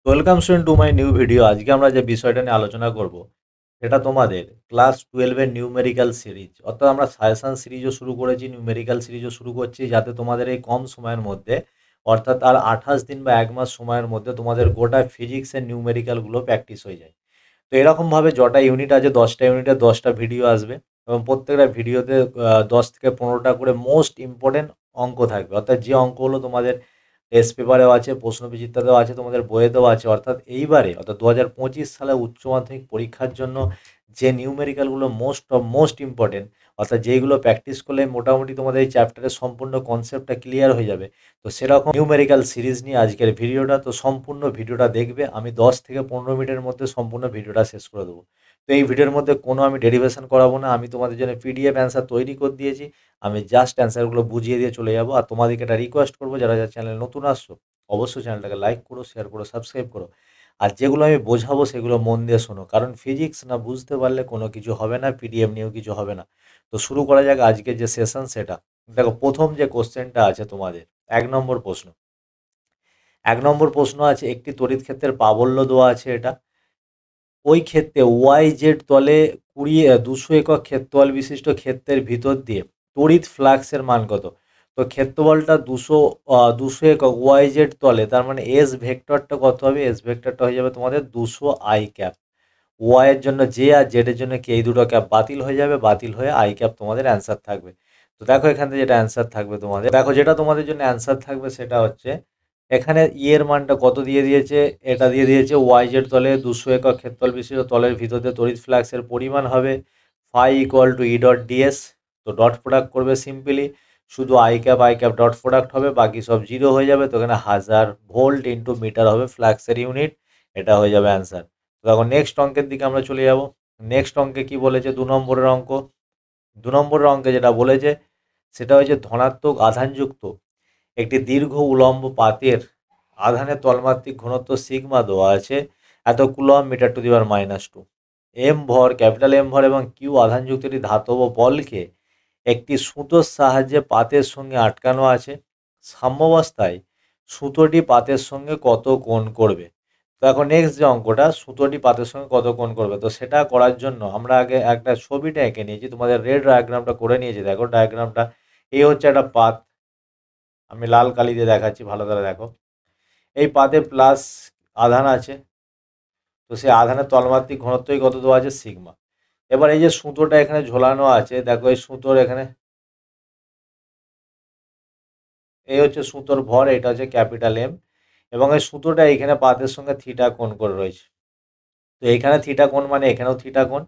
Welcome student to my new video. আজকে আমরা যে বিষয়টা নিয়ে আলোচনা করব সেটা তোমাদের ক্লাস 12-এর নিউমেরিক্যাল সিরিজ, অর্থাৎ আমরা সাজেশন সিরিজও শুরু করেছি, নিউমেরিক্যাল সিরিজও শুরু করছি, যাতে তোমাদের এই কম সময়ের মধ্যে, অর্থাৎ আর 28 দিন বা 1 মাস সময়ের মধ্যে তোমাদের গোটা ফিজিক্সের নিউমেরিক্যালগুলো প্র্যাকটিস হয়ে যায়। তো এরকমভাবে যটা ইউনিট আছে 10টা ইউনিটে 10টা ভিডিও আসবে এবং প্রত্যেকটা ভিডিওতে 10 থেকে 15টা করে মোস্ট ইম্পর্টেন্ট অঙ্ক থাকবে, অর্থাৎ যে অঙ্কগুলো তোমাদের টেস্ট পেপারেও আছে, প্রশ্নবিচিত্রাতেও আছে, তোমাদের বইয়েতেও আছে। অর্থাৎ এইবারে, অর্থাৎ 2025 সালে উচ্চ মাধ্যমিক পরীক্ষার জন্য যে নিউমেরিক্যালগুলো মোস্ট ইম্পর্টেন্ট, অর্থাৎ যেইগুলো প্র্যাকটিস করলে মোটামুটি তোমাদের এই চ্যাপ্টারের সম্পূর্ণ কনসেপ্টটা ক্লিয়ার হয়ে যাবে। তো সেরকম নিউমেরিক্যাল সিরিজ নিয়ে আজকের ভিডিওটা। তো সম্পূর্ণ ভিডিওটা দেখবে, আমি 10 থেকে 15 মিনিটের মধ্যে সম্পূর্ণ ভিডিওটা শেষ করে দেবো। তো এই ভিডিওর মধ্যে কোনো আমি ডেরিভেশন করাবো না, আমি তোমাদের জন্য পিডিএফ অ্যান্সার তৈরি করে দিয়েছি। আমি জাস্ট অ্যান্সারগুলো বুঝিয়ে দিয়ে চলে যাবো। আর তোমাদেরকে একটা রিকোয়েস্ট করবো, যারা যারা চ্যানেলে নতুন আসছো, অবশ্যই চ্যানেলটাকে লাইক করো, শেয়ার করো, সাবস্ক্রাইব করো। আর যেগুলো আমি বোঝাবো সেগুলো মন দিয়ে শোনো, কারণ ফিজিক্স না বুঝতে পারলে কোনো কিছু হবে না, পিডিএফ নিয়েও কিছু হবে না। তো শুরু করা যাক আজকের যে সেশন সেটা। দেখো, প্রথম যে কোশ্চেনটা আছে তোমাদের, 1 নম্বর প্রশ্ন। 1 নম্বর প্রশ্ন আছে, একটি তড়িৎ ক্ষেত্রের প্রাবল্য দেওয়া আছে এটা। ওই ক্ষেত্রে ওয়াই জেড তলে 200 একক ক্ষেত্রফল বিশিষ্ট ক্ষেত্রের ভিতর দিয়ে তড়িৎ ফ্লাক্সের মান কত? তো ক্ষেত্রফলটা 200 একক ওয়াই জেড তলে, তার মানে এস ভেক্টরটা কত হবে? এস ভেক্টরটা হয়ে যাবে তোমাদের 200 i ক্যাপ। ওয়াই এর জন্য জে আর জেড এর জন্য কে, এই দুটো ক্যাপ বাতিল হয়ে যাবে, বাতিল হয়ে i ক্যাপ তোমাদের অ্যান্সার থাকবে। তো দেখো এখান থেকে যেটা অ্যান্সার থাকবে তোমাদের, দেখো যেটা তোমাদের জন্য অ্যান্সার থাকবে সেটা হচ্ছে, এখানে এর মানটা কত দিয়ে দিয়েছে, এটা দিয়ে দিয়েছে ওয়াই জেড তলে 200 একক ক্ষেত্রফল বিশিষ্ট তলের ভিতর দিয়ে তড়িৎ ফ্লাক্সের পরিমাণ হবে phi equal to E dot dS. তো ডট প্রোডাক্ট করবে সিম্পলি, শুধু i ক্যাপ ডট প্রোডাক্ট হবে, বাকি সব জিরো হয়ে যাবে। তো এখানে 1000 ভোল্ট ইন্টু মিটার হবে ফ্লাক্সের ইউনিট, এটা হয়ে যাবে অ্যান্সার। তো দেখো নেক্সট অঙ্কের দিকে আমরা চলে যাব। নেক্সট অঙ্কে কি বলেছে? 2 নম্বরের অঙ্ক। 2 নম্বরের অঙ্কে যেটা বলেছে সেটা হচ্ছে, ধনাত্মক আধানযুক্ত একটি দীর্ঘ উলম্ব পাতের আধানের তলমাত্রিক ঘনত্ব সিগমা দেওয়া আছে এত coulomb metre to the power -2। M ভর, ক্যাপিটাল এম ভর এবং কিউ আধানযুক্ত একটি ধাতব বলকে একটি সুতোর সাহায্যে পাতের সঙ্গে আটকানো আছে। সাম্যাবস্থায় সুতোটি পাতের সঙ্গে কত কোণ করবে? তো এখন নেক্সট যে অঙ্কটা, সুতোটি পাতের সঙ্গে কত কোণ করবে, তো সেটা করার জন্য আমরা আগে একটা ছবিটা এঁকে নিয়েছি, তোমাদের রেড ডায়াগ্রামটা করে নিয়েছি। দেখো ডায়াগ্রামটা, এই হচ্ছে একটা পাত, আমি লাল কালি দিয়ে দেখাচ্ছি, ভালো করে দেখো। এই পাতে প্লাস আধান আছে, তো সেই আধানের তলমাত্রিক ঘনত্বই কত দেওয়া আছে? সিগমা। এবার এই যে সুতোটা এখানে ঝোলানো আছে, দেখো এই সুতোর এখানে, এই হচ্ছে সুতোর ভর, এটা হচ্ছে ক্যাপিটাল এম, এবং এই সুতোটা এখানে পাতের সঙ্গে থিটা কোণ করে রয়েছে। তো এখানে থিটা কোণ মানে এখানেও থিটা কোণ।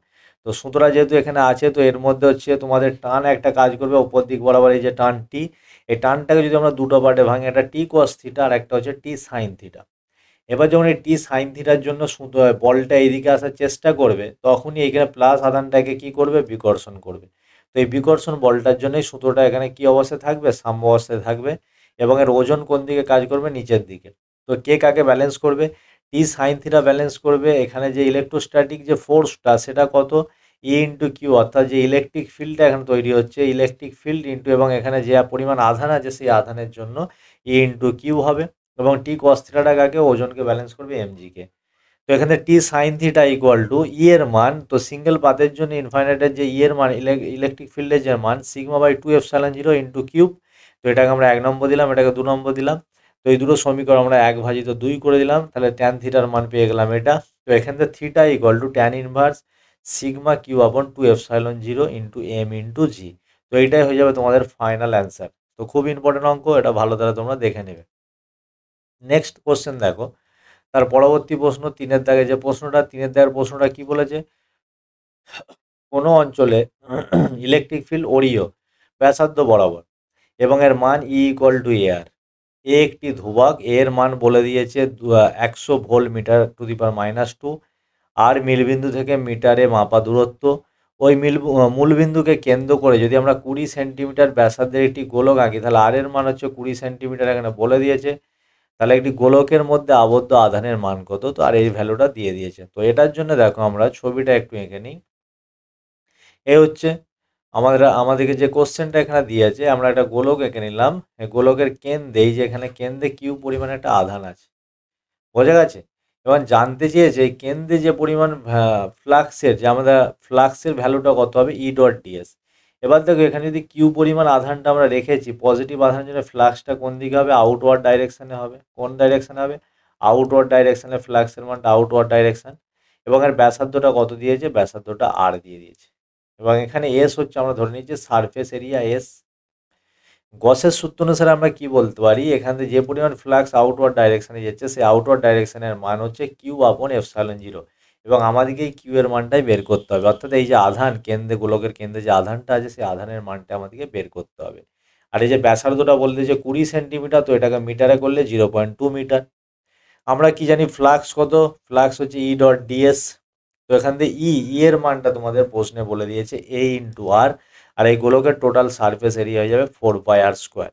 তো সুতরাং যেহেতু এখানে আছে, তো এর মধ্যে হচ্ছে তোমাদের টান একটা কাজ করবে ওপর দিক বরাবর, এই যে টান টি, এই টানটাকে যদি আমরা দুটো পার্টে ভাঙি, একটা টি কস থিটা আর একটা হচ্ছে টি সাইন থিটা। এবার যখন এই টি সাইন থিটার জন্য বলটা এইদিকে আসার চেষ্টা করবে, তখনই এখানে প্লাস আধানটাকে কি করবে? বিকর্ষণ করবে। তো এই বিকর্ষণ বলটার জন্যই সুতোটা এখানে কি অবস্থায় থাকবে? সাম্য অবস্থায় থাকবে, এবং এর ওজন কোন দিকে কাজ করবে? নিচের দিকে। তো কে কাকে ব্যালেন্স করবে? টি সাইন থিটা ব্যালেন্স করবে এখানে যে ইলেকট্রোস্ট্যাটিক যে ফোর্সটা, সেটা কত? ই ইন্টু কিউ, অর্থাৎ যে ইলেকট্রিক ফিল্ডটা এখানে তৈরি হচ্ছে, ইলেকট্রিক ফিল্ড ইন্টু, এবং এখানে যে পরিমাণ আধান আছে সেই আধানের জন্য ই ইন্টু কিউ হবে। এবং টি কস থিটাটা কাকে? ওজনকে ব্যালেন্স করবে এমজিকে। তো এখানে টি সাইন থিটা ইকুয়াল টু ই এর মান, তো সিঙ্গেল পাতের জন্য ইনফাইনাইটের যে ই এর মান, ইলেকট্রিক ফিল্ডের যে মান, sigma by 2 epsilon 0 into cube. তো এটাকে আমরা 1 নম্বর দিলাম, এটাকে 2 নম্বর দিলাম। তো এই দুটো সমীকরণ আমরা 1/2 করে দিলাম, তাহলে ট্যান থিটার মান পেয়ে গেলাম এটা। তো এখান থেকে theta equal to tan inverse sigma Q upon 2 epsilon 0 into M into G. তো এইটাই হয়ে যাবে তোমাদের ফাইনাল অ্যান্সার। তো খুব ইম্পর্টেন্ট অঙ্ক, এটা ভালো করে তোমরা দেখে নেবে। নেক্সট কোশ্চেন দেখো, তার পরবর্তী প্রশ্ন 3-এর দাগে যে প্রশ্নটা, 3-এর দাগের প্রশ্নটা কি বলেছে? কোনো অঞ্চলে ইলেকট্রিক ফিল্ড ওরিও ব্যাসার্ধ বরাবর এবং এর মান ই ইকুয়াল টু এ আর। এ একটি ধ্রুবক, এর মান বলে দিয়েছে 100 volt metre to the power -2। আর মিলবিন্দু থেকে মিটারে মাপা দূরত্ব। ওই মূলবিন্দুকে কেন্দ্র করে যদি আমরা 20 সেন্টিমিটার ব্যাসার্ধের একটি গোলক আঁকি, তাহলে আর এর মান হচ্ছে 20 সেন্টিমিটার, এখানে বলে দিয়েছে। তাহলে একটি গোলকের মধ্যে আবদ্ধ আধানের মান কত? তো আর এই ভ্যালুটা দিয়ে দিয়েছে। তো এটার জন্য দেখো আমরা ছবিটা একটু এঁকে নিই। এ হচ্ছে আমাদেরকে যে কোশ্চেনটা এখানে দিয়েছে, আমরা একটা গোলক এঁকে নিলাম। এই গোলকের কেন্দ্রে, এই যে এখানে কেন্দ্রে কিউ পরিমাণে একটা আধান আছে, বোঝা গেছে? এবং জানতে চেয়েছে এই কেন্দ্রে যে পরিমাণ ফ্লাক্সের যে আমাদের ফ্লাক্সের ভ্যালুটা কত হবে ই ডট ডিএস। এবার দেখো এখানে যদি কিউ পরিমাণ আধানটা আমরা রেখেছি, পজিটিভ আধানের জন্য ফ্লাক্সটা কোন দিকে হবে, আউটওয়ার্ড ডাইরেকশানে হবে। কোন ডাইরেকশানে হবে, আউটওয়ার্ড ডাইরেকশানে ফ্লাক্সের মানটা আউটওয়ার্ড ডাইরেকশান। এবং এর ব্যাসার্ধটা কত দিয়েছে, ব্যাসার্ধটা আর দিয়ে দিয়েছে। এবং এখানে এস হচ্ছে আমরা ধরে নিচ্ছি সারফেস এরিয়া এস। গসের সূত্র অনুসারে আমরা কি বলতে পারি, এখান থেকে যে পরিমাণ ফ্লাক্স আউটওয়ার্ড ডাইরেকশনে যাচ্ছে সেই আউটওয়ার্ড ডাইরেকশনের মান হচ্ছে কিউ আপন এপসাইলন জিরো। এবং আমাদেরকে এই কিউ এর মানটাই বের করতে হবে, অর্থাৎ এই যে আধান কেন্দ্রে গোলকের কেন্দ্রে যে আধানটা আছে সেই আধানের মানটা আমাদেরকে বের করতে হবে। আর এই যে ব্যাসার্ধটা বলতে যে 20 সেন্টিমিটার, তো এটাকে মিটারে করলে 0.2 মিটার। আমরা কি জানি ফ্লাক্স কত, ফ্লাক্স হচ্ছে ই ডট ডিএস। তো এখান থেকে এর মানটা তোমাদের প্রশ্নে বলে দিয়েছে এ ইন্টু আর। আর এই গোলকের টোটাল সারফেস এরিয়া হয়ে যাবে 4πr²।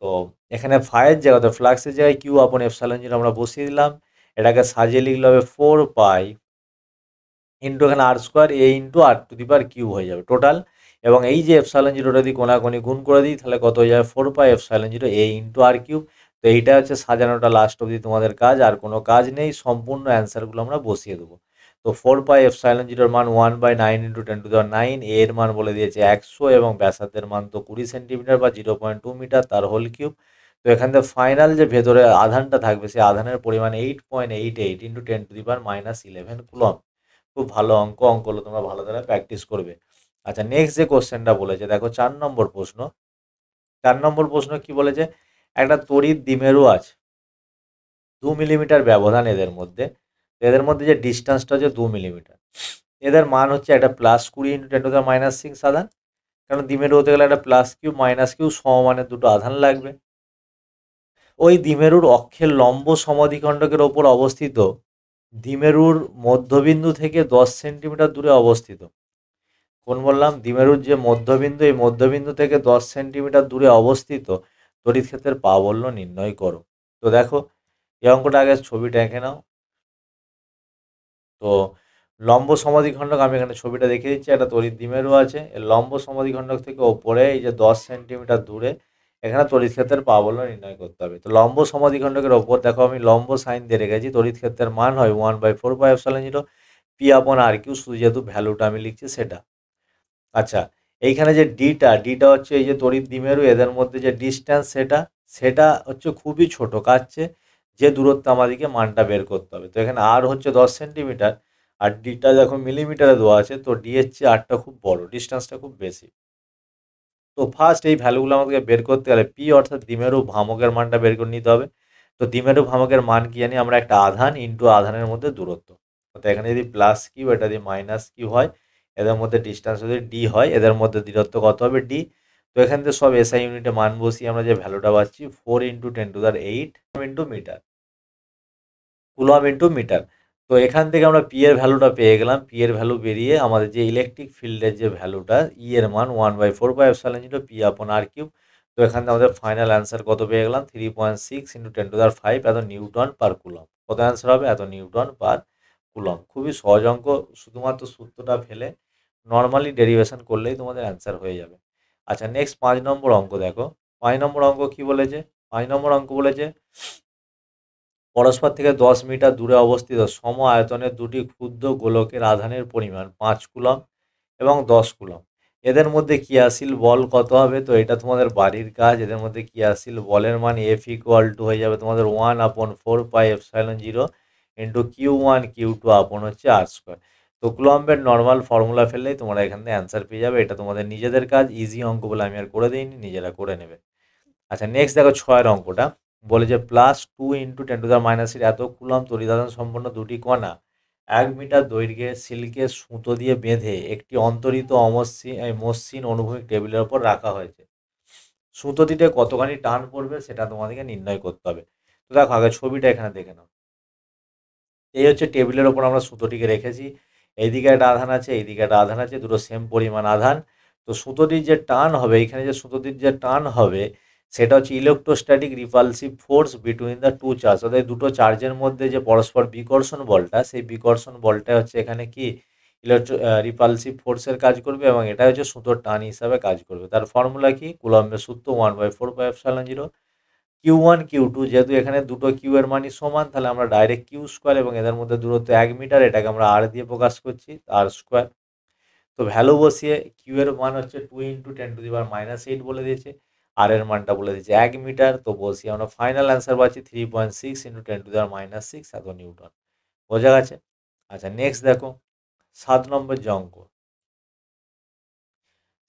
তো এখানে ফাইয়ের জায়গাতে ফ্লাক্সের জায়গায় কিউ আপন এপসাইলন জিরো আমরা বসিয়ে দিলাম। এটাকে সাজিয়ে লিখলে হবে 4π ইন্টু এখানে r² এ ইন্টু r⁴ হয়ে যাবে টোটাল। এবং এই যে এপসাইলন জিরোটা যদি কোনাকুনি গুণ করে দিই তাহলে কত হয়ে যাবে 4π এপসাইলন জিরো এ ইন্টু r³। তো এইটা হচ্ছে সাজানোটা লাস্ট অবধি তোমাদের কাজ, আর কোনো কাজ নেই, সম্পূর্ণ অ্যান্সারগুলো আমরা বসিয়ে দেবো। তো 4π এপসাইলন জিরোর মান 1/9 ইন্টু 10⁹ এর মান বলে দিয়েছে 100 এবং ব্যাসার্ধের মান তো 20 সেন্টিমিটার বা 0.2 মিটার তার হোল কিউব। তো এখান থেকে ফাইনাল যে ভেতরে আধানটা থাকবে সেই আধানের পরিমাণ 8.88 ইন্টু 10⁻11 কুলম্ব। খুব ভালো অঙ্ক, অঙ্কগুলো তোমরা ভালো করে প্র্যাকটিস করবে। আচ্ছা নেক্সট যে কোশ্চেনটা বলেছে দেখো 4 নম্বর প্রশ্ন। 4 নম্বর প্রশ্ন কি বলেছে, একটা তড়িৎ দ্বিমেরু আছে, 2 মিলিমিটার ব্যবধান এদের মধ্যে। এদের মধ্যে যে ডিস্টেন্সটা হচ্ছে 2 মিলিমিটার। এদের মান হচ্ছে একটা +20 ইন্টু 10⁻6 আধান, কারণ দ্বিমেরু হতে গেলে একটা +q -q সমমানের দুটো আধান লাগবে। ওই দ্বিমেরুর অক্ষের লম্ব সমাধিখণ্ডকের ওপর অবস্থিত দ্বিমেরুর মধ্যবিন্দু থেকে 10 সেন্টিমিটার দূরে অবস্থিত। কোন বললাম, দ্বিমেরুর যে মধ্যবিন্দু, এই মধ্যবিন্দু থেকে 10 সেন্টিমিটার দূরে অবস্থিত তড়িৎ ক্ষেত্রের প্রাবল্য নির্ণয় করো। তো দেখো এই অঙ্কটা আগে ছবিটা এঁকে নাও। তো লম্ব সমাধিখণ্ডক আমি এখানে ছবিটা দেখিয়ে দিচ্ছি, একটা তড়িৎ দ্বিমেরু আছে, এর লম্ব সমাধিখণ্ডক থেকে ওপরে এই যে 10 সেন্টিমিটার দূরে এখানে তড়িৎ ক্ষেত্রের প্রাবল্য নির্ণয় করতে হবে। তো লম্ব সমাধিখণ্ডকের ওপর দেখো আমি লম্ব সাইন দিয়ে রেখেছি, তড়িৎ ক্ষেত্রের মান হয় 1/4πε0 p/r⁵, শুধু যেহেতু ভ্যালুটা আমি লিখছি সেটা। আচ্ছা এইখানে যে ডিটা হচ্ছে এই যে তড়িৎ দ্বিমেরু এদের মধ্যে যে ডিস্ট্যান্স সেটা সেটা হচ্ছে খুবই ছোট, কাছে যে দূরত্ব আমাদেরকে মানটা বের করতে হবে। তো এখানে আর হচ্ছে 10 সেন্টিমিটার, আর ডিটা দেখো মিলিমিটারে দেওয়া আছে, তো ডি এর চেয়ে আরটা খুব বড়, ডিস্টেন্সটা খুব বেশি। তো ফার্স্ট এই ভ্যালুগুলো আমাদেরকে বের করতে গেলে পি অর্থাৎ দ্বিমেরু ভ্রামকের মানটা বের করে নিতে হবে। তো দ্বিমেরু ভ্রামকের মান কি জানি আমরা, একটা আধান ইন্টু আধানের মধ্যে দূরত্ব। তো এখানে যদি +q এটা যদি -q হয়, এদের মধ্যে ডিস্টেন্স যদি ডি হয়, এদের মধ্যে দূরত্ব কত হবে ডি। তো এখান থেকে সব এসআই ইউনিটে মান বসিয়ে আমরা যে ভ্যালুটা পাচ্ছি 4 into 10⁸ into metre, coulomb into metre. তো এখান থেকে আমরা পি এর ভ্যালুটা পেয়ে গেলাম, পি এর ভ্যালু বেরিয়ে আমাদের যে ইলেকট্রিক ফিল্ডের যে ভ্যালুটা ই এর মান 1/4πε0 p/r³। তো এখান থেকে আমাদের ফাইনাল অ্যান্সার কত পেয়ে গেলাম, 3.6 ইন্টু 10⁵ এত নিউটন পার কুলম। কত অ্যান্সার হবে, এত নিউটন পার কুলম। খুবই সহজ অঙ্ক, শুধুমাত্র সূত্রটা ফেলে নর্মালি ডেরিভেশন করলেই তোমাদের অ্যান্সার হয়ে যাবে। আচ্ছা নেক্সট 5 নম্বর অঙ্ক দেখো। 5 নম্বর অঙ্ক কি বলেছে, 5 নম্বর অঙ্ক বলেছে পরস্পর থেকে 10 মিটার দূরে অবস্থিত সম আয়তনের দুটি ক্ষুদ্র গোলকের আধানের পরিমাণ 5 কুলম এবং 10 কুলম। এদের মধ্যে ক্রিয়াশীল বল কত হবে, তো এটা তোমাদের বাড়ির কাজ। এদের মধ্যে ক্রিয়াশীল বলের মান F = হয়ে যাবে তোমাদের 1/4πε0 ইন্টু Q1 Q2 আপন হচ্ছে r²। তো কুলম্বের নর্মাল ফর্মুলা ফেললেই তোমরা এখান থেকে অ্যান্সার পেয়ে যাবে। এটা তোমাদের নিজেদের কাজ, ইজি অঙ্ক বলে আমি আর করে দিইনি, নিজেরা করে নেবে। আচ্ছা নেক্সট দেখো 6 অঙ্কটা বলে যে +2 ইন্টু 10⁻³ এত কুলম তড়িদাধান সম্পন্ন দুটি কণা 1 মিটার দৈর্ঘ্যের সিল্কের সুতো দিয়ে বেঁধে একটি অন্তরিত মসৃণ অনুভূমিক টেবিলের ওপর রাখা হয়েছে। সুতোটিতে কতখানি টান পড়বে সেটা তোমাদেরকে নির্ণয় করতে হবে। তো দেখো আগে ছবিটা এখানে দেখে নাও। এই হচ্ছে টেবিলের ওপর আমরা সুতোটিকে রেখেছি, এইদিকে একটা আধান আছে, এইদিকে একটা আধান আছে, দুটো সেম পরিমাণ আধান। তো সুতোটির যে টান হবে, এখানে যে সুতোটির যে টান হবে সেটা হচ্ছে electrostatic repulsive force between the two charge, অর্থাৎ দুটো চার্জের মধ্যে যে পরস্পর বিকর্ষণ বলটা, সেই বিকর্ষণ বলটা হচ্ছে এখানে কি রিপালসিভ ফোর্সের কাজ করবে, এবং এটা হচ্ছে সুতোর টান হিসাবে কাজ করবে। তার ফর্মুলা কি, কুলম্বের সূত্র 1/4πε0 Q1 Q2 যেহেতু এখানে দুটো কিউ এর মানই সমান, তাহলে আমরা ডাইরেক্ট কিউ স্কোয়ার এবং এদের মধ্যে দূরত্ব 1 মিটার, এটাকে আমরা আর দিয়ে প্রকাশ করছি, আর স্কোয়ার। তো ভ্যালু বসিয়ে কিউ এর মান হচ্ছে 2 × 10⁻⁸ বলে দিয়েছে, আর এর মানটা বলে দিয়েছে 1 মিটার। তো বসিয়ে আমরা ফাইনাল অ্যান্সার পাচ্ছি 3.6 × 10⁻⁶ এত নিউটন। বোঝা গেছে? আচ্ছা, নেক্সট দেখো 7 নম্বর যে অঙ্ক।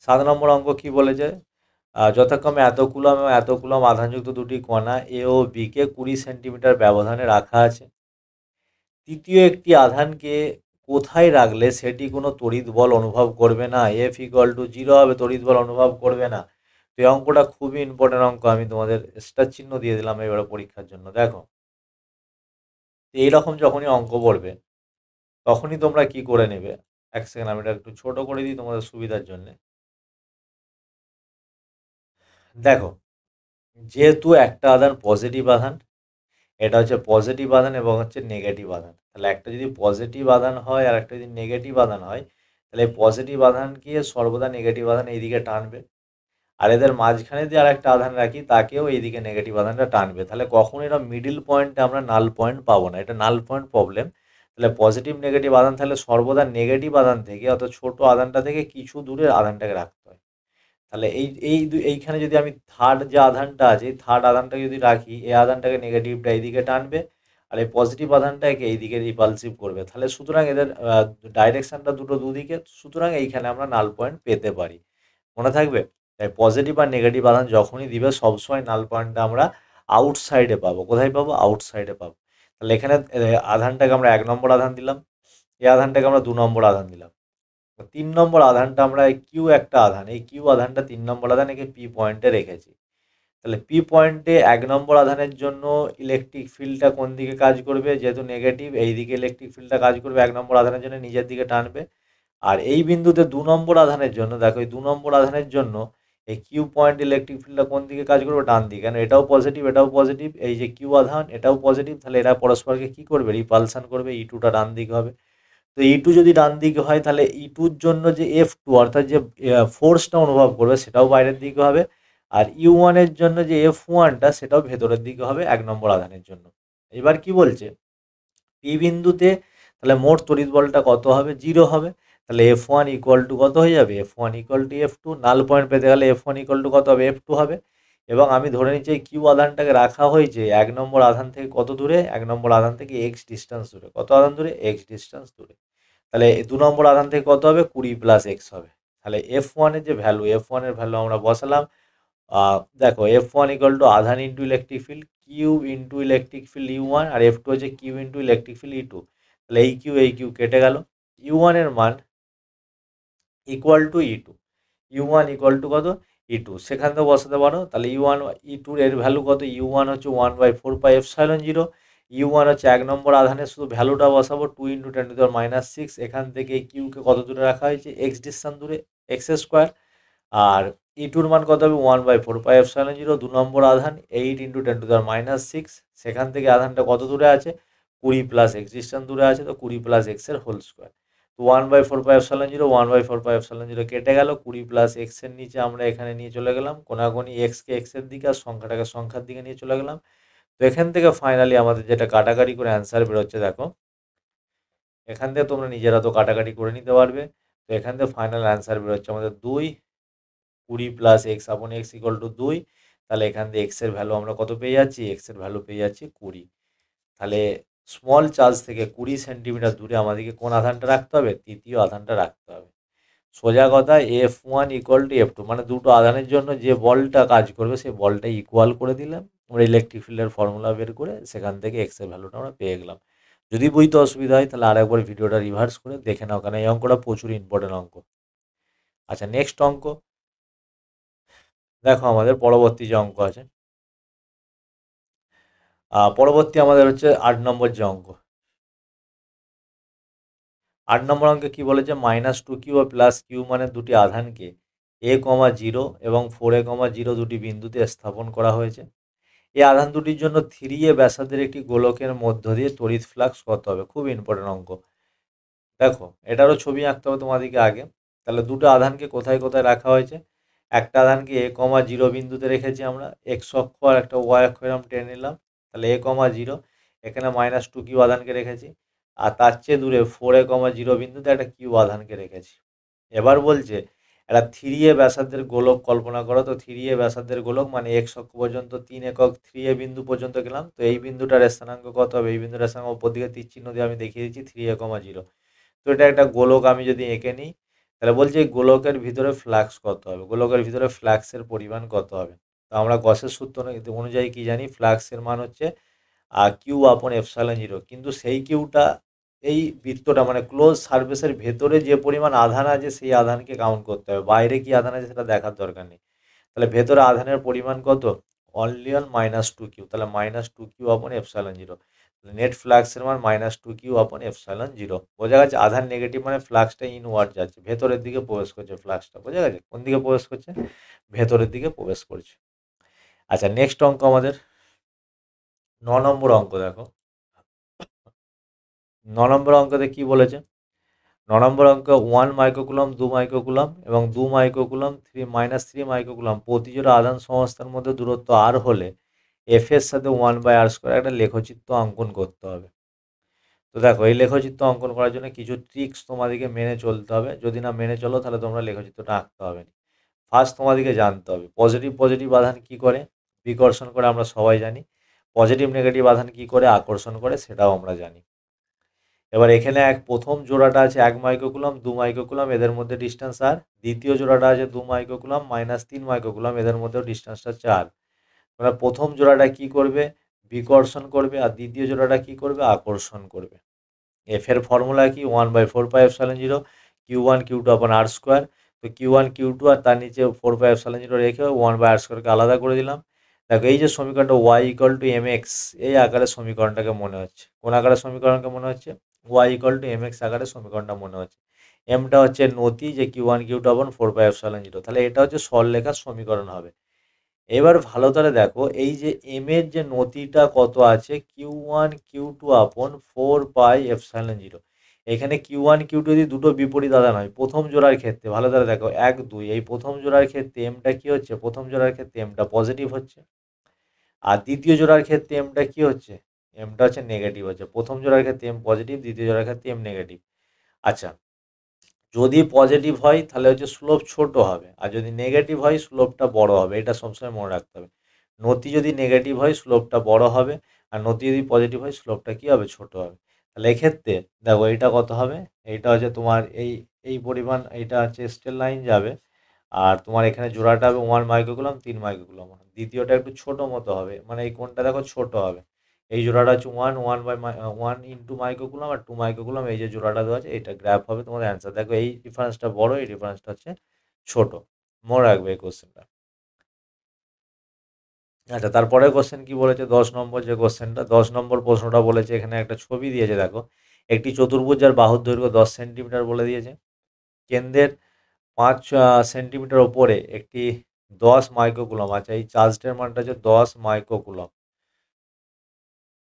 7 নম্বর অঙ্ক কি বলেছে? যথাক্রমে এত কুলম এবং এত কুলম আধানযুক্ত দুটি কণা এ ও বি কে 20 সেন্টিমিটার ব্যবধানে রাখা আছে। তৃতীয় একটি আধানকে কোথায় রাখলে সেটি কোনো তড়িৎ বল অনুভব করবে না? F=0 হবে, তড়িৎ বল অনুভব করবে না। তো এই অঙ্কটা খুবই ইম্পর্টেন্ট অঙ্ক, আমি তোমাদের স্টার চিহ্ন দিয়ে দিলাম এবারে পরীক্ষার জন্য। দেখো, এইরকম যখনই অঙ্ক পড়বে তখনই তোমরা কি করে নেবে? এক সেকেন্ড, আমি এটা একটু ছোট করে দিই তোমাদের সুবিধার জন্য। দেখো, যেহেতু একটা আধান পজিটিভ আধান, এটা হচ্ছে পজিটিভ আধান এবং হচ্ছে নেগেটিভ আধান, তাহলে একটা যদি পজিটিভ আধান হয় আর একটা যদি নেগেটিভ আধান হয়, তাহলে পজিটিভ আধানকে সর্বদা নেগেটিভ আধান এইদিকে টানবে, আর এদের মাঝখানে যদি আর একটা আধান রাখি তাকেও এইদিকে নেগেটিভ আধানটা টানবে। তাহলে কখন এটা মিডিল পয়েন্টে আমরা নাল পয়েন্ট পাবো না, এটা নাল পয়েন্ট প্রবলেম। তাহলে পজিটিভ নেগেটিভ আধান থাকলে সর্বদা নেগেটিভ আধান থেকে, অর্থাৎ ছোট আধানটা থেকে কিছু দূরে আধানটাকে রাখতে হয়। তাহলে এইখানে যদি আমি থার্ড যে আধানটা আছে, এই থার্ড আধানটাকে যদি রাখি, এই আধানটাকে নেগেটিভটা এইদিকে টানবে, আর এই পজিটিভ আধানটাকে এইদিকে রিপালসিভ করবে। তাহলে সুতরাং এদের ডাইরেকশনটা দুটো দুদিকে, সুতরাং এইখানে আমরা নাল পয়েন্ট পেতে পারি। মনে থাকবে? তাই পজিটিভ আর নেগেটিভ আধান যখনই দিবে সবসময় নাল পয়েন্টটা আমরা আউটসাইডে পাবো। কোথায় পাবো? আউটসাইডে পাবো। তাহলে এখানে আধানটাকে আমরা 1 নম্বর আধান দিলাম, এই আধানটাকে আমরা 2 নম্বর আধান দিলাম। 3 নম্বর আধানটা আমরা কিউ একটা আধান, এই কিউ আধানটা 3 নম্বর আধান, একে পি পয়েন্টে রেখেছি। তাহলে পি পয়েন্টে 1 নম্বর আধানের জন্য ইলেকট্রিক ফিল্ডটা কোন দিকে কাজ করবে? যেহেতু নেগেটিভ, এই দিকে ইলেকট্রিক ফিল্ডটা কাজ করবে 1 নম্বর আধানের জন্য, নিজের দিকে টানবে। আর এই বিন্দুতে 2 নম্বর আধানের জন্য, দেখো এই 2 নম্বর আধানের জন্য এই কিউ পয়েন্ট ইলেকট্রিক ফিল্ডটা কোন দিকে কাজ করবে? ডান দিকে, কারণ এটাও পজিটিভ এটাও পজিটিভ, এই যে কিউ আধান এটাও পজিটিভ, তাহলে এরা পরস্পরকে কি করবে? রিপালসান করবে, ই2টা ডান দিকে হবে। তো ই2 যদি ডান দিকে হয় তাহলে ই2-র জন্য যে F2 অর্থাৎ যে ফোর্সটা অনুভব করবে সেটাও বাইরের দিকে হবে, আর ইউ1-এর জন্য যে F1টা সেটাও ভেতরের দিকে হবে 1 নম্বর আধানের জন্য। এবার কি বলছে? পি বিন্দুতে তাহলে মোট তড়িৎ বলটা কত হবে? 0 হবে। তাহলে F1 কত হয়ে যাবে? F1 F2। নাল পয়েন্ট পেতে গেলে F1 কত হবে? F2 হবে। এবং আমি ধরে নিচ্ছি এই কিউ আধানটাকে রাখা হয়েছে 1 নম্বর আধান থেকে কত দূরে? 1 নম্বর আধান থেকে এক্স ডিস্টেন্স দূরে। কত আধান দূরে? এক্স ডিস্টেন্স দূরে। তাহলে 2 নম্বর আধান থেকে কত হবে? 20 + x হবে। তাহলে F1 এর যে ভ্যালু, F1 এর ভ্যালু আমরা বসালাম। দেখো F1 আধান into electric field, Q into electric field U1, আর F2 হচ্ছে Q into electric field E2। তাহলে এই কিউ কেটে গেল। U1 এর মান ইকুয়াল টু E2, U1 কত? E2, সেখান থেকে বসাতে পারো। তাহলে U1 E2 এর ভ্যালু কত? U1 হচ্ছে 1/4πε0। U1 হচ্ছে 1 নম্বর আধানের শুধু ভ্যালুটা বসাবো 2 × 10⁻⁶। এখান থেকে কিউকে কত দূরে রাখা হয়েছে? এক্স ডিস্টেন্স দূরে, x²। আর E2-র মান কত হবে? 1/4πε0। 2 নম্বর আধান 8 × 10⁻⁶। সেখান থেকে আধানটা কত দূরে আছে? 20 + x ডিস্টেন্স দূরে আছে, তো 20 + x এর হোল স্কোয়ার। তো 1/4πε0 1/4πε0 কেটে গেল। 20 + x এর নিচে আমরা এখানে নিয়ে চলে গেলাম, কোনাকুনি এক্সকে এক্সের দিকে আর সংখ্যাটাকে সংখ্যার দিকে নিয়ে চলে গেলাম। তো এখান থেকে ফাইনালি আমাদের যেটা কাটাকাটি করে অ্যান্সার বেরোচ্ছে, দেখো এখান থেকে তোমরা নিজেরা তো কাটাকাটি করে নিতে পারবে। তো এখান থেকে ফাইনাল অ্যান্সার বেরোচ্ছে আমাদের 2, 20 + x/x = 2। তাহলে এখান থেকে x এর ভ্যালু আমরা কত পেয়ে যাচ্ছি? x এর ভ্যালু পেয়ে যাচ্ছি 20। তাহলে স্মল চার্জ থেকে 20 সেন্টিমিটার দূরে আমাদেরকে কোন আধানটা রাখতে হবে? তৃতীয় আধানটা রাখতে হবে। সোজা কথা, F1 = F2, মানে দুটো আধানের জন্য যে বলটা কাজ করবে সেই বলটা ইকুয়াল করে দিলাম আমরা ইলেকট্রিক ফিল্ডের ফর্মুলা বের করে, সেখান থেকে x এর ভ্যালুটা আমরা পেয়ে গেলাম। যদি বুঝতে অসুবিধা হয় তাহলে আরেকবার ভিডিওটা রিভার্স করে দেখে নাও, কারণ এই অঙ্কটা প্রচুর ইম্পর্টেন্ট অঙ্ক। আচ্ছা, নেক্সট অঙ্ক দেখো, আমাদের পরবর্তী যে অঙ্ক আছে, পরবর্তী আমাদের হচ্ছে 8 নম্বর যে অঙ্ক। 8 নম্বর অঙ্কে কি বলেছে? -2q ও +q মানের দুটি আধানকে a, 0 এবং 4a, 0 দুটি বিন্দুতে স্থাপন করা হয়েছে। এই আধান দুটির জন্য 3a ব্যাসার্ধের একটি গোলকের মধ্য দিয়ে তড়িৎ ফ্লাক্স কত হবে? খুব ইম্পর্টেন্ট অঙ্ক। দেখো, এটারও ছবি আঁকতে হবে তোমাদেরকে আগে। তাহলে দুটো আধানকে কোথায় কোথায় রাখা হয়েছে? একটা আধানকে এ কমা জিরো বিন্দুতে রেখেছি আমরা, এক্স অক্ষ আর একটা ওয়াই অক্ষ এরকম টেনে নিলাম, তাহলে এ কমা জিরো, এখানে -2q আধানকে রেখেছি, আর তার চেয়ে দূরে 4a কমা জিরো বিন্দুতে একটা কিউ আধানকে রেখেছি। এবার বলছে একটা 3a ব্যাসার্ধের গোলক কল্পনা করো। তো 3a ব্যাসার্ধের গোলক মানে এক্স অক্ষ পর্যন্ত 3 একক 3a বিন্দু পর্যন্ত গেলাম। তো এই বিন্দুটার স্থানাঙ্ক কত হবে? এই বিন্দুটার স্থানাঙ্ক উপর দিকে তীর চিহ্ন দিয়ে আমি দেখিয়ে দিচ্ছি 3a কমা জিরো। তো এটা একটা গোলক আমি যদি এঁকে নিই, তাহলে বলছি এই গোলকের ভিতরে ফ্লাক্স কত হবে, গোলকের ভিতরে ফ্লাক্সের পরিমাণ কত হবে। তো আমরা গসের সূত্র অনুযায়ী কি জানি, ফ্লাক্সের মান হচ্ছে কিউ আপন এপসাইলন জিরো। কিন্তু সেই কিউটা এই বৃত্তটা মানে ক্লোজ সারফেসের ভেতরে যে পরিমাণ আধান আছে সেই আধানকে কাউন্ট করতে হবে, বাইরে কি আধান আছে সেটা দেখার দরকার নেই। তাহলে ভেতরে আধানের পরিমাণ কত? অনলি অন -2q, তাহলে -2q আপন এপসাইলন জিরো। নেট ফ্লাক্সের মান -2q আপন এপসাইলন জিরো। বোঝা গেছে? আধান নেগেটিভ মানে ফ্লাক্সটা ইনওয়ার্ড যাচ্ছে, ভেতরের দিকে প্রবেশ করছে ফ্লাক্সটা। বোঝা গেছে? কোন দিকে প্রবেশ করছে? ভেতরের দিকে প্রবেশ করছে। আচ্ছা, নেক্সট অঙ্ক আমাদের 9 নম্বর অঙ্ক দেখো। 9 নম্বর অঙ্কতে কি বলেছে? 9 নম্বর অঙ্ক 1 মাইক্রোকুলম, 2 মাইক্রোকুলম এবং 2 মাইক্রোকুলম -3 মাইক্রোকুলম প্রতি জোড়া আধান সংস্থার মধ্যে দূরত্ব আর হলে এফ এর সাথে 1/r² একটা লেখচিত্র অঙ্কন করতে হবে। তো দেখো, এই লেখচিত্র অঙ্কন করার জন্য কিছু ট্রিক্স তোমাদেরকে মেনে চলতে হবে। যদি না মেনে চলো তাহলে তোমরা লেখচিত্রটা আঁকতে হবে না। ফার্স্ট তোমাদেরকে জানতে হবে পজিটিভ পজিটিভ আধান কি করে? বিকর্ষণ করে, আমরা সবাই জানি। পজিটিভ নেগেটিভ আধান কি করে? আকর্ষণ করে, সেটাও আমরা জানি। এবার এখানে প্রথম জোড়াটা আছে 1 মাইক্রোকুলম, 2 মাইক্রোকুলম, এদের মধ্যে ডিস্টেন্স আর। দ্বিতীয় জোড়াটা আছে 2 মাইক্রোকুলম, -3 মাইক্রোকুলম, এদের মধ্যেও ডিস্টেন্সটা 4। মানে প্রথম জোড়াটা কি করবে? বিকর্ষণ করবে, আর দ্বিতীয় জোড়াটা কি করবে? আকর্ষণ করবে। এফ এর ফর্মুলা কি? 1/4πε0 Q1 Q2/r²। তো Q1 Q2 আর তার নিচে 4πε0 রেখে 1/r²কে আলাদা করে দিলাম। দেখো, এই যে সমীকরণটা y = mx, এই আকারের সমীকরণটাকে মনে হচ্ছে। কোন আকারের সমীকরণকে মনে হচ্ছে? y = mx আকারের সমীকরণটা মনে হচ্ছে। এমটা হচ্ছে নতি, যে Q1 Q2/4πε0, তাহলে এটা হচ্ছে সরলরেখার সমীকরণ হবে। এবার ভালো করে দেখো, এই যে এম এর যে নতিটা কত আছে, Q1 Q2/4πε0। এখানে Q1 Q2 যদি দুটো বিপরীত আধান হয় প্রথম জোড়ার ক্ষেত্রে, ভালো করে দেখো 1 2, এই প্রথম জোড়ার ক্ষেত্রে এমটা কি হচ্ছে? প্রথম জোড়ার ক্ষেত্রে এমটা পজিটিভ হচ্ছে, আর দ্বিতীয় জোড়ার ক্ষেত্রে এমটা কি হচ্ছে? এমটা হচ্ছে নেগেটিভ হচ্ছে। প্রথম জোড়ার ক্ষেত্রে এম পজিটিভ, দ্বিতীয় জোড়ার ক্ষেত্রে এম নেগেটিভ। আচ্ছা, যদি পজিটিভ হয় তাহলে হচ্ছে স্লোপ ছোট হবে, আর যদি নেগেটিভ হয় স্লোপটা বড় হবে। এটা সবসময় মনে রাখতে হবে। নতি যদি নেগেটিভ হয় স্লোপটা বড় হবে, আর নতি যদি পজিটিভ হয় স্লোপটা কী হবে? ছোট হবে। তাহলে এক্ষেত্রে দেখো, এইটা কত হবে? এইটা হচ্ছে তোমার এই এই পরিমাণ, এইটা হচ্ছে স্ট্রেট লাইন যাবে, আর তোমার এখানে জোড়াটা হবে 1 মাইক্রোকুলম, 3 মাইক্রোকুলম। দ্বিতীয়টা একটু ছোট মতো হবে, মানে এই কোণটা দেখো ছোট হবে। এই জোড়াটা হচ্ছে 1 ইন্টু মাইক্রোকুলম, আর 2 মাইক্রোকুলম, এই যে জোড়াটা দেওয়া আছে এটা গ্র্যাফ হবে তোমাদের অ্যান্সার। দেখো, এই ডিফারেন্সটা বড়, এই ডিফারেন্সটা হচ্ছে ছোট। মনে রাখবে এই কোশ্চেনটা। আচ্ছা, তারপরের কোশ্চেন কি বলেছে? 10 নম্বর যে কোশ্চেনটা, 10 নম্বর প্রশ্নটা বলেছে, এখানে একটা ছবি দিয়েছে দেখো। একটি চতুর্ভুজ যার বাহুর দৈর্ঘ্য 10 সেন্টিমিটার বলে দিয়েছে। কেন্দ্রের 5 সেন্টিমিটার ওপরে একটি 10 মাইক্রোকুলম, আচ্ছা এই চার্জটার মানটা হচ্ছে 10 মাইক্রোকুলম।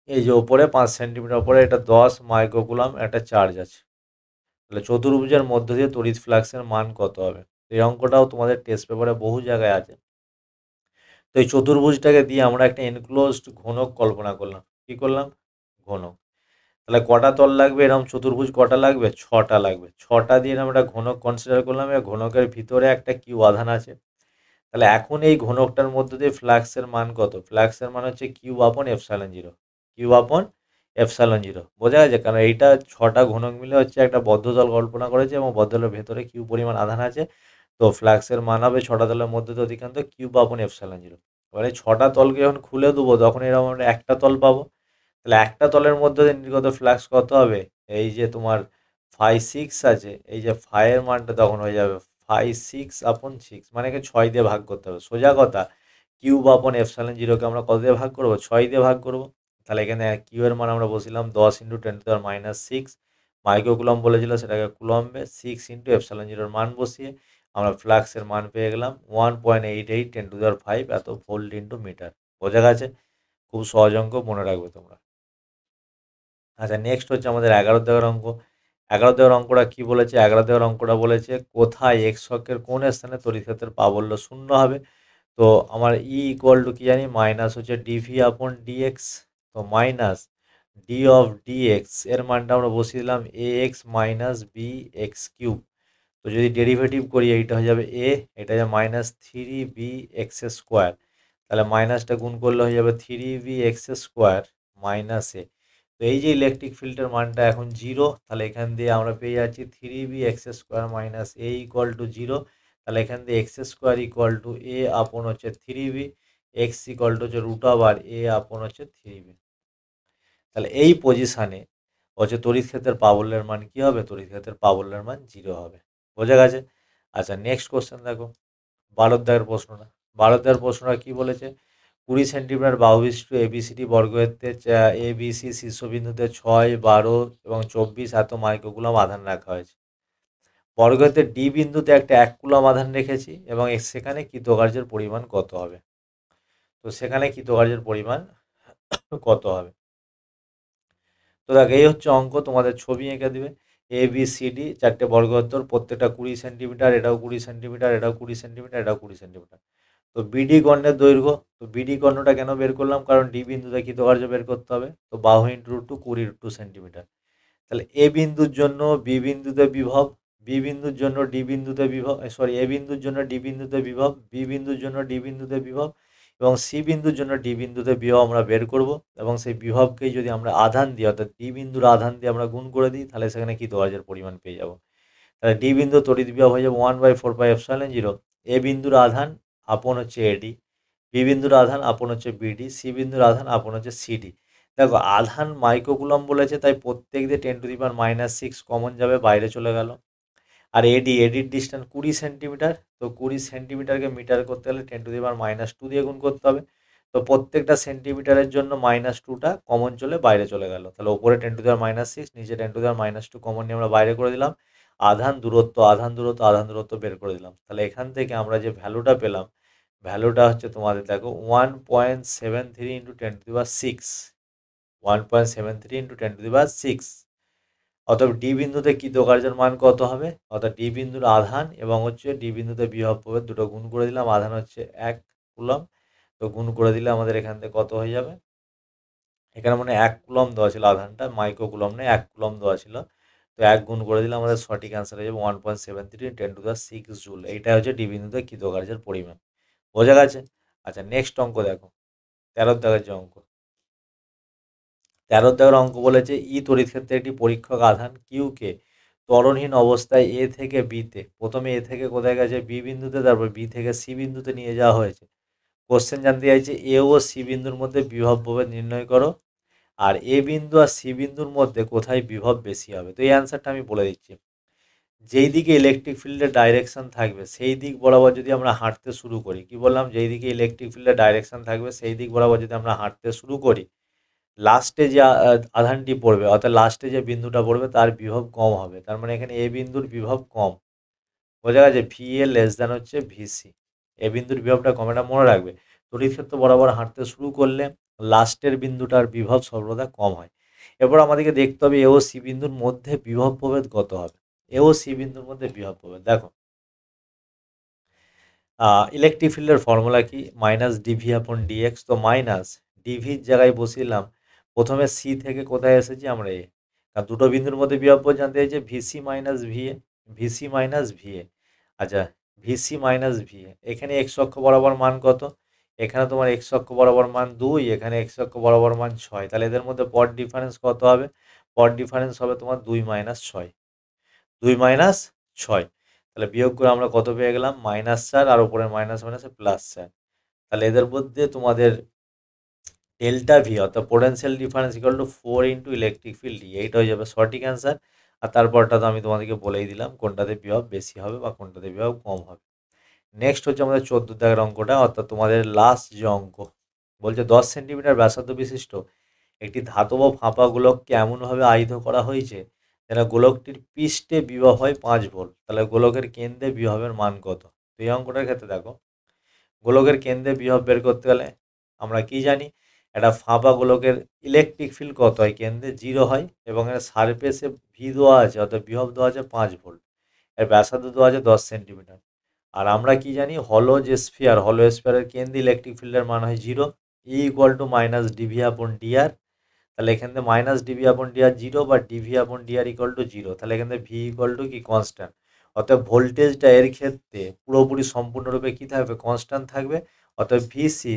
এই যে ওপরে 5 সেন্টিমিটার ওপরে এটা 10 মাইক্রোকুলম একটা চার্জ আছে। তাহলে চতুর্ভুজের মধ্য দিয়ে তড়িৎ ফ্লাক্সের মান কত হবে? এই অঙ্কটাও তোমাদের টেস্ট পেপারে বহু জায়গায় আছে। তো এই চতুর্ভুজটাকে দিয়ে আমরা একটা এনক্লোজড ঘনক কল্পনা করলাম। কি করলাম? ঘনক। তাহলে কটা তল লাগবে? এরকম চতুর্ভুজ কটা লাগবে? 6টা লাগবে। 6টা দিয়ে আমরা একটা ঘনক কনসিডার করলাম। এই ঘনকের ভিতরে একটা কিউ আধান আছে। তাহলে এখন এই ঘনকটার মধ্যে দিয়ে ফ্লাক্সের মান কত? ফ্লাক্সের মান হচ্ছে Q/ε0। Q/ε0 বোঝা গেছে? কারণ এইটা 6টা ঘনক মিলে হচ্ছে একটা বদ্ধতল কল্পনা করেছে, এবং বদ্ধতলের ভেতরে কিউ পরিমাণ আধান আছে। তো ফ্লাক্সের মান হবে 6টা তলের মধ্যে দিয়ে অতিক্রান্ত Q/ε0। এবারে 6টা তলকে যখন খুলে দেবো তখন এরকম আমরা একটা তল পাবো। তাহলে একটা তলের মধ্যে দিয়ে নির্গত ফ্লাক্স কত হবে? এই যে তোমার φ6 আছে, এই যে ফাইয়ের মানটা তখন হয়ে যাবে φ6/6, মানে একে 6 দিয়ে ভাগ করতে হবে। সোজা কথা, Q/ε0কে আমরা কত দিয়ে ভাগ করবো? 6 দিয়ে ভাগ করবো। তাহলে এখানে কিউ এর মান আমরা বসিলাম 10 × 10⁻6 মাইক্রোকুলম বলেছিল, সেটাকে কুলম্বে 6 × ε0 মান বসিয়ে আমরা ফ্লাক্সের মান পেয়ে গেলাম 1.88 × 10⁵ এত ভোল্ট ইন্টু মিটার। বোঝা গেছে? খুব সহজ অঙ্ক, মনে রাখবে তোমরা। আচ্ছা, নেক্সট হচ্ছে আমাদের 11 দাগের অঙ্ক। 11 দেওয়ার অঙ্কটা কি বলেছে? 11 দেওয়ার অঙ্কটা বলেছে কোথায় এক্স অক্ষের কোন স্থানে তড়িৎ ক্ষেত্রের প্রাবল্য শূন্য হবে। তো আমার ই ইকুয়াল টু কি জানি, মাইনাস হচ্ছে ডিভি আপন ডিএক্স। তো মাইনাস ডি অফ ডিএক্স এর মানটা আমরা বসিয়ে দিলাম a x minus b x cube. তো যদি ডেরিভেটিভ করি এইটা হয়ে যাবে এ, এটা হয়ে যাবে minus three B x square. তাহলে মাইনাসটা গুণ করলে হয়ে যাবে three B x square minus a. তো এই যে ইলেকট্রিক ফিল্ডের মানটা এখন জিরো, তাহলে এখান দিয়ে আমরা পেয়ে যাচ্ছি three B x square minus A equal to zero. তাহলে এখান দিয়ে X square equal to A upon হচ্ছে three B, X equal to হচ্ছে রুট ওভার এ আপন হচ্ছে থ্রি বি। তাহলে এই পজিশানে হচ্ছে তড়িৎ ক্ষেত্রের প্রাবল্যের মান কী হবে? তড়িৎ ক্ষেত্রের প্রাবল্যের মান জিরো হবে। বোঝা গেছে? আচ্ছা, নেক্সট কোশ্চেন দেখো, 12 দাগের প্রশ্নটা। 12 দাগের প্রশ্নটা কী বলেছে? 20 সেন্টিমিটার বাহুবিশিষ্ট এবিসিডি বর্গক্ষেত্রে এবিসি শীর্ষবিন্দুতে 6, 12 এবং 24 এত মাইক্রোকুলম আধান রাখা হয়েছে। বর্গক্ষেত্রের ডি বিন্দুতে একটা 1 কুলম আধান রেখেছি এবং সেখানে কৃতকার্যের পরিমাণ কত হবে? তো সেখানে কৃতকার্যের পরিমাণ কত হবে? তো দেখ, এই হচ্ছে অঙ্ক, তোমাদের ছবি এঁকে দিবে এ বি সি ডি, চারটে বর্গক্ষেত্র, প্রত্যেকটা 20 সেন্টিমিটার, এটাও 20 সেন্টিমিটার, এটাও 20 সেন্টিমিটার, এটাও 20 সেন্টিমিটার। তো বিডি কর্ণের দৈর্ঘ্য, তো বিডি কর্ণটা কেন বের করলাম? কারণ ডি বিন্দুতে কৃতকার্য বের করতে হবে। তো বাহু ইন্টু রুট টু 20 সেন্টিমিটার। তাহলে এ বিন্দুর জন্য বি বিন্দুতে বিভব, বি বিন্দুর জন্য ডি বিন্দুতে বিভব, সরি, এ বিন্দুর জন্য ডি বিন্দুতে বিভব, বি বিন্দুর জন্য ডি বিন্দুতে বিভব এবং সি বিন্দুর জন্য ডি বিন্দুতে বিভব আমরা বের করব। এবং সেই বিভবকেই যদি আমরা আধান দিই, অর্থাৎ ডি বিন্দুর আধান দিয়ে আমরা গুণ করে দিই, তাহলে সেখানে কৃতকার্যের পরিমাণ পেয়ে যাব। তাহলে ডি বিন্দু তড়িৎ বিভব হয়ে যাবে 1/4πε0। এ বিন্দুর আধান আপন হচ্ছে এডি, বি বিন্দুর আধান আপন হচ্ছে বিডি, সি বিন্দুর আধান আপন হচ্ছে সিডি। দেখো, আধান মাইক্রোকুলম বলেছে, তাই প্রত্যেক দিয়ে 10⁻⁻6 কমন যাবে, বাইরে চলে গেল। আর এডির ডিস্টেন্স 20 সেন্টিমিটার। তো 20 সেন্টিমিটারকে মিটার করতে গেলে 10⁻2 দিয়ে গুণ করতে হবে। তো প্রত্যেকটা সেন্টিমিটারের জন্য -2টা কমন চলে বাইরে চলে গেল। তাহলে ওপরে 10⁻6, নিচে 10⁻2 কমন নিয়ে আমরা বাইরে করে দিলাম। আধান দূরত্ব, আধান দূরত্ব, আধান দূরত্ব বের করে দিলাম। তাহলে এখান থেকে আমরা যে ভ্যালুটা পেলাম, ভ্যালুটা হচ্ছে তোমাদের দেখো 1.73 ইন্টু 10⁶, 1.73 ইন্টু 10⁶। অতএব ডি বিন্দুতে কৃতকার্যের মান কত হবে? অর্থাৎ ডি বিন্দুর আধান এবং হচ্ছে ডি বিন্দুতে বিভব প্রভেদ দুটো গুণ করে দিলাম। আধান হচ্ছে 1 কুলম, তো গুণ করে দিলে আমাদের এখান থেকে কত হয়ে যাবে? এখানে মানে 1 কুলম দেওয়া ছিল আধানটা, মাইক্রো কুলম নেই, 1 কুলম দেওয়া ছিল। তো 1 গুণ করে দিলে আমাদের সঠিক অ্যান্সার হয়ে যাবে 1.73 10⁶ জুল। এইটা হচ্ছে ডি বিন্দুতে কৃতকার্যের পরিমাণ। বোঝা গেছে? আচ্ছা, নেক্সট অঙ্ক দেখো, 13 দাগের যে অঙ্ক। 13 দাগের অঙ্ক বলেছে ই তড়িৎ ক্ষেত্রে একটি পরীক্ষক আধান কিউকে ত্বরণহীন অবস্থায় এ থেকে বিতে, প্রথমে এ থেকে কোথায় গেছে? বি বিন্দুতে, তারপর বি থেকে সি বিন্দুতে নিয়ে যাওয়া হয়েছে। কোশ্চেন জানতে চাইছে এ ও সি বিন্দুর মধ্যে বিভব প্রভেদ নির্ণয় করো, আর এ বিন্দু আর সি বিন্দুর মধ্যে কোথায় বিভব বেশি হবে। তো এই অ্যান্সারটা আমি বলে দিচ্ছি। যেই দিকে ইলেকট্রিক ফিল্ডের ডাইরেকশন থাকবে সেই দিক বরাবর যদি আমরা হাঁটতে শুরু করি, কি বললাম? যেই দিকে ইলেকট্রিক ফিল্ডের ডাইরেকশন থাকবে সেই দিক বরাবর যদি আমরা হাঁটতে শুরু করি, লাস্টে যে আধানটি পড়বে, অর্থাৎ লাস্টে যে বিন্দুটা পড়বে তার বিভব কম হবে। তার মানে এখানে এ বিন্দুর বিভব কম। বোঝা গেছে? ভি এ লেস দ্যান হচ্ছে ভিসি। এ বিন্দুর বিভবটা কম, এটা মনে রাখবে। তড়িৎ ক্ষেত্র বরাবর হাঁটতে শুরু করলে লাস্টের বিন্দুটার বিভব সর্বদা কম হয়। এরপর আমাদেরকে দেখতে হবে এ ও সি বিন্দুর মধ্যে বিভব প্রভেদ কত হবে। এ ও সি বিন্দুর মধ্যে বিভব প্রভেদ দেখো, ইলেকট্রিক ফিল্ডের ফর্মুলা কি? মাইনাস ডিভি আপন ডিএক্স। তো মাইনাস ডিভির জায়গায় বসিলাম, প্রথমে সি থেকে কোথায় এসেছি আমরা? এ। কারণ দুটো বিন্দুর মধ্যে বিভব প্রভেদ জানতে চাইছে VC minus VA, VC minus VA. আচ্ছা, ভিসি মাইনাস ভিএ, এখানে এক্স অক্ষ বরাবর মান কত? এখানে তোমার এক্স অক্ষ বরাবর মান 2, এখানে এক্স অক্ষ বরাবর মান 6। তাহলে এদের মধ্যে পট ডিফারেন্স কত হবে? পট ডিফারেন্স হবে তোমার 2 - 6, 2 - 6। তাহলে বিয়োগ করে আমরা কত পেয়ে গেলাম? -4, আর উপরে মাইনাস মাইনাসে +4। তাহলে এদের মধ্যে তোমাদের ডেল্টা ভি, অর্থাৎ potential difference equal to 4 into electric field D. এইটা হয়ে যাবে সঠিক অ্যান্সার। আর তারপরটা তো আমি তোমাদেরকে বলেই দিলাম কোনটাতে বিভব বেশি হবে বা কোনটাতে বিভব কম হবে। নেক্সট হচ্ছে আমাদের 14 দাগের অঙ্কটা, অর্থাৎ তোমাদের লাস্ট যে অঙ্ক। বলছে 10 সেন্টিমিটার ব্যাসার্ধ বিশিষ্ট একটি ধাতব ফাঁপা গোলককে এমনভাবে আহিত করা হয়েছে যেন গোলকটির পৃষ্ঠে বিভব হয় 5 ভোল্ট। তাহলে গোলকের কেন্দ্রে বিভবের মান কত? তো এই অঙ্কটার ক্ষেত্রে দেখো, গোলকের কেন্দ্রে বিভব বের করতে গেলে আমরা কি জানি? একটা ফাঁপা গোলকের ইলেকট্রিক ফিল্ড কত হয়? কেন্দ্রে 0 হয় এবং এর সারফেসে ভি দেওয়া আছে, অর্থাৎ বিভব দেওয়া আছে 5 ভোল্ট। এর ব্যাসার্ধ দেওয়া আছে 10 সেন্টিমিটার। আর আমরা কি জানি? হলো যে স্ফিয়ার, হলো স্ফিয়ারের কেন্দ্রে ইলেকট্রিক ফিল্ডের মান হয় 0, E equal to minus dV upon dr. তাহলে এখান থেকে মাইনাস ডিভি আপন ডিআর 0 বা DV upon DR equal to 0। তাহলে এখান থেকে ভি ইকুয়াল টু কি? কনস্ট্যান্ট। অর্থাৎ ভোল্টেজটা এর ক্ষেত্রে পুরোপুরি সম্পূর্ণরূপে কি থাকবে? কনস্ট্যান্ট থাকবে। অর্থাৎ ভিসি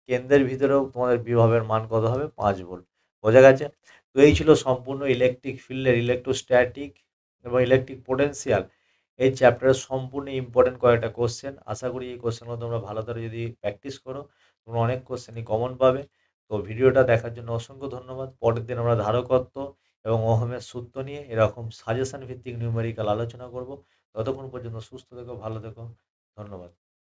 কেন্দ্রের ভিতরেও তোমাদের বিভবের মান কত হবে? 5 ভোল্ট। বোঝা গেছে? তো এই ছিল সম্পূর্ণ ইলেকট্রিক ফিল্ডের ইলেকট্রোস্ট্যাটিক এবং ইলেকট্রিক পোটেনশিয়াল এই চ্যাপ্টারের সম্পূর্ণ ইম্পর্টেন্ট কয়েকটা কোশ্চেন। আশা করি এই কোশ্চেনগুলো তোমরা ভালো করে যদি প্র্যাকটিস করো, তোমরা অনেক কোশ্চেনই কমন পাবে। তো ভিডিওটা দেখার জন্য অসংখ্য ধন্যবাদ। পরের দিন আমরা ধারকত্ব এবং ওহমের সূত্র নিয়ে এরকম সাজেশন ভিত্তিক নিউমেরিক্যাল আলোচনা করব। ততক্ষণ পর্যন্ত সুস্থ থেকো, ভালো থেকো। ধন্যবাদ।